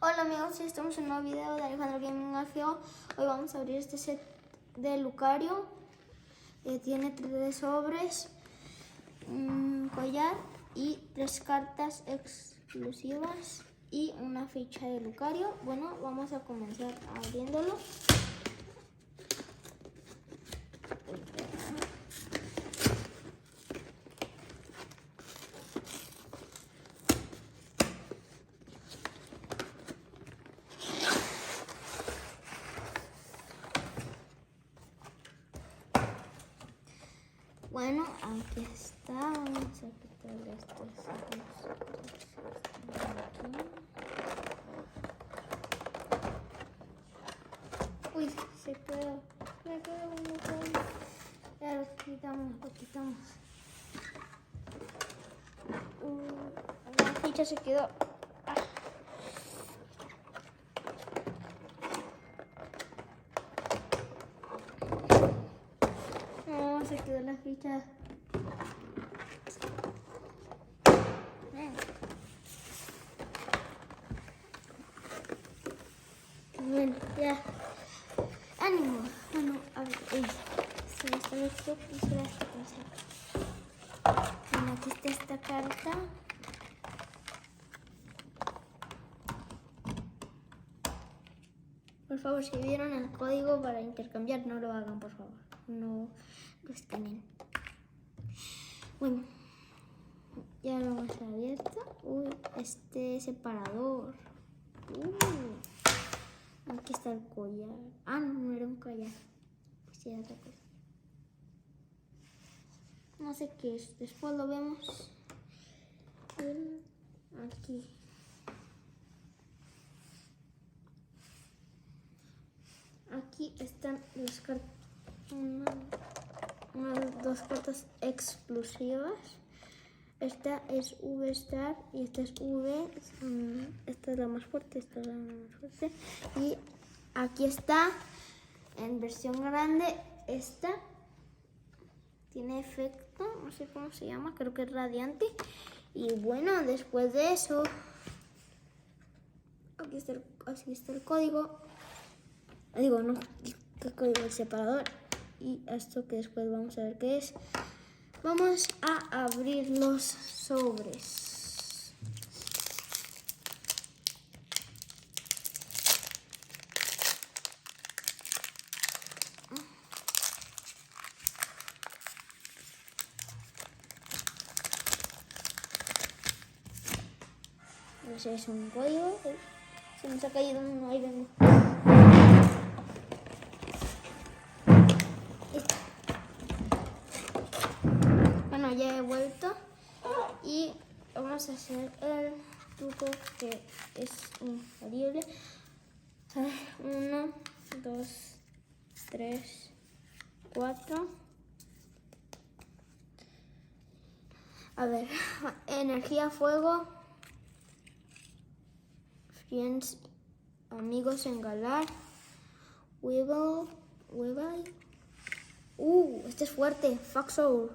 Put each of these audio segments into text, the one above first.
Hola amigos, estamos en un nuevo video de Alejandro Gaming Alfeo. Hoy vamos a abrir este set de Lucario. Tiene 3 sobres, un collar y 3 cartas exclusivas y una ficha de Lucario. Bueno, vamos a comenzar abriéndolo. Bueno, aquí está. Vamos a quitarle estos aquí. Uy, se quedó uno. Ya lo quitamos. La ficha se quedó. No, se quedó la ficha. Bueno, ya. Ánimo. Bueno, a ver. Se me está esto y se la está pensando. Bueno, aquí está esta carta. Por favor, si vieron el código para intercambiar, no lo hagan, por favor. No lo escaneen. Bueno, ya lo hemos abierto. Uy, este separador. Aquí está el collar. Ah, no era un collar. Pues sí, era otra cosa. No sé qué es. Después lo vemos. Aquí. Aquí están las cartas. Dos cartas exclusivas. Esta es V-Star y esta es V. Esta es la más fuerte, esta es la más fuerte. Y aquí está en versión grande. Esta tiene efecto, no sé cómo se llama, creo que es radiante. Y bueno, después de eso, aquí está el código. Digo, no, el código del separador. Y esto que después vamos a ver qué es. Vamos a abrir los sobres. Ese es un código. Se nos ha caído uno, ahí vengo. Bueno, ya he vuelto y vamos a hacer el truco que es infalible. 1, 2, 3, 4. A ver, energía, fuego, friends, amigos en Galar, Weevil. Este es fuerte. Foxhole,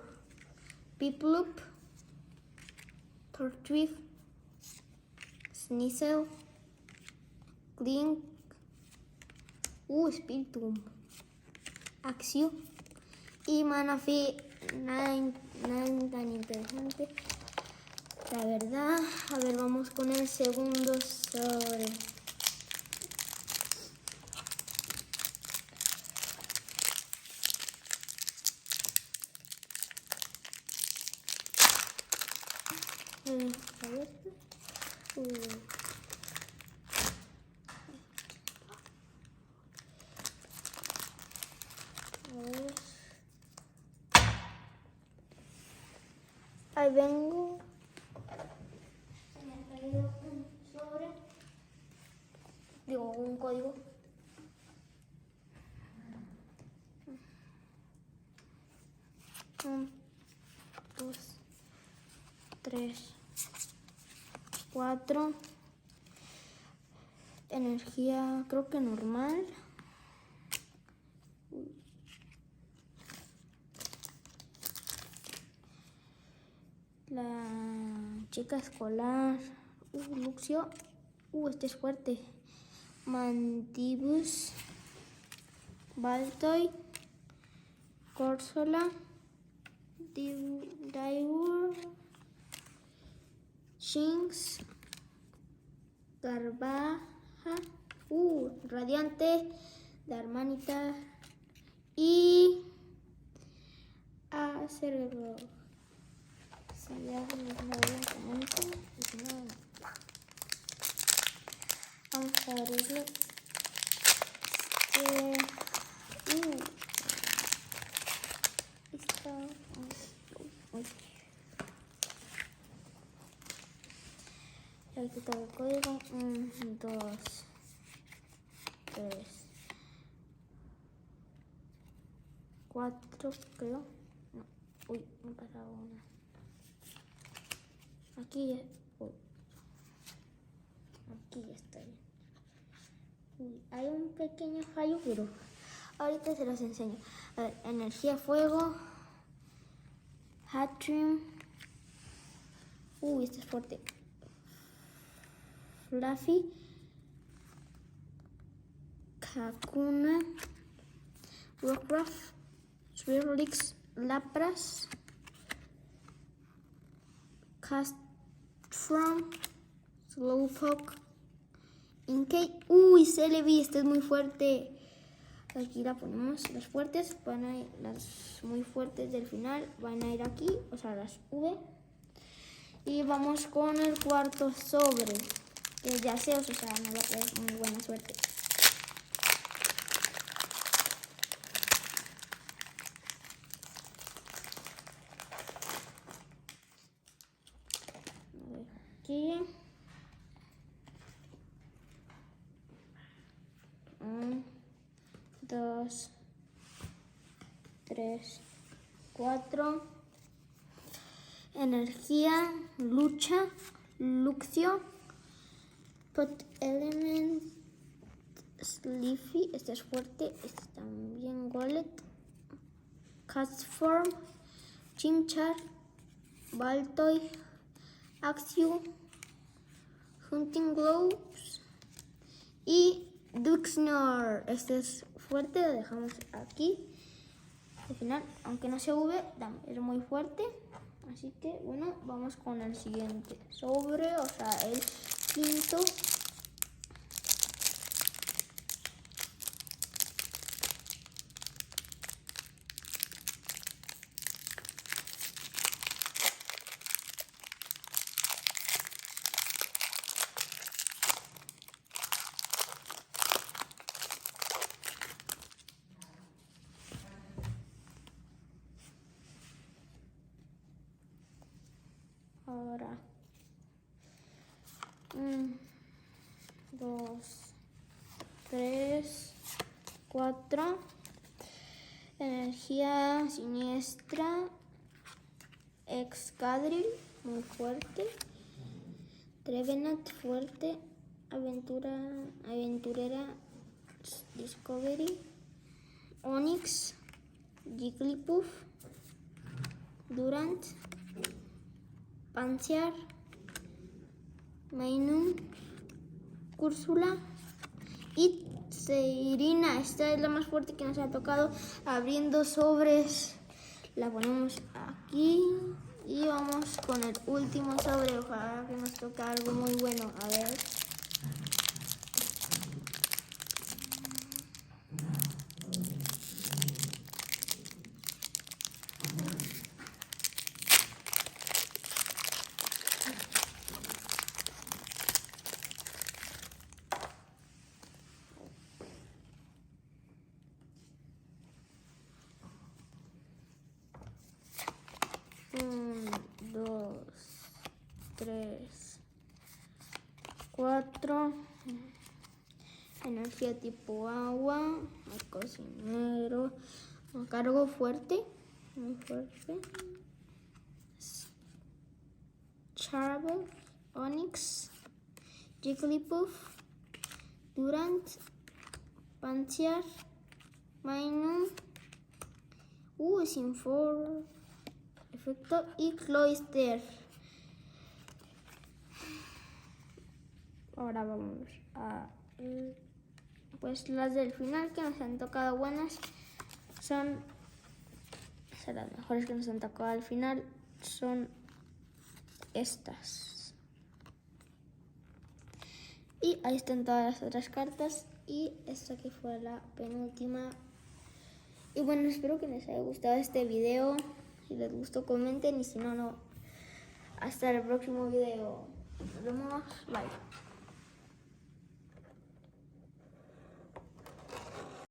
Piplup, Tortwig, Sneasel, Clink, Spiritomb, Axio y Manaphy. Nada tan interesante, la verdad. A ver, vamos con el segundo sobre. Ahí vengo. Se me ha caído un sobre. Digo, un código. Un, 2, 3, 4. Energía, creo que normal. La chica escolar, Luxio Este es fuerte. Mandibus, Baltoy, Corsola, Divur, Shinx, Garbaja, Radiante, Darmanita y Acervo. Si ya vamos a abrirlo. Aquí está el código. 1, 2, 3, 4, creo. No. Me ha pasado una. Aquí ya. Aquí ya está bien. Hay un pequeño fallo, pero ahorita se los enseño. A ver, energía fuego. Hatrim. Este es fuerte. Fluffy. Kakuna. Rockruff. Swirlix. Lapras. Castform. Slowpoke. Inkay. Celebi, este es muy fuerte. Aquí la ponemos. Las fuertes van a ir, las muy fuertes del final van a ir aquí, o sea, las V. Y vamos con el cuarto sobre, que ya sé, o sea, no va a tener muy buena suerte. A ver, aquí. 1, 2, 3, 4. Energía, lucha, Luxio, Pot Element, Sleepy, este es fuerte, este también Gollet, Castform, Chimchar, Baltoy, Axew, Hunting Gloves y Duxnor. Este es fuerte, lo dejamos aquí. Al final, aunque no se V, es muy fuerte. Así que bueno, vamos con el siguiente sobre, o sea, el quinto. Ahora 1, 2, 3, 4. Energía siniestra, Excadrill, muy fuerte. Trevenant, fuerte. Aventurera, Discovery. Onix, Jigglypuff, Durant, Pansear, Mainum, Úrsula y Seirina. Esta es la más fuerte que nos ha tocado. Abriendo sobres, la ponemos aquí y vamos con el último sobre. Ojalá que nos toque algo muy bueno. A ver. Un, 2, 3, 4. Energía tipo agua. Cocinero. Cargo fuerte. Muy fuerte. Charvel. Onix. Jigglypuff. Durant. Pansear. Mainum. Sinfor. Efecto y Cloyster. ahora vamos a... Pues las del final que nos han tocado buenas son... O sea, las mejores que nos han tocado al final son estas. Y ahí están todas las otras cartas. Y esta que fue la penúltima. Y bueno, espero que les haya gustado este video. Si les gustó, comenten. Y si no, no. Hasta el próximo video. Nos vemos. Bye.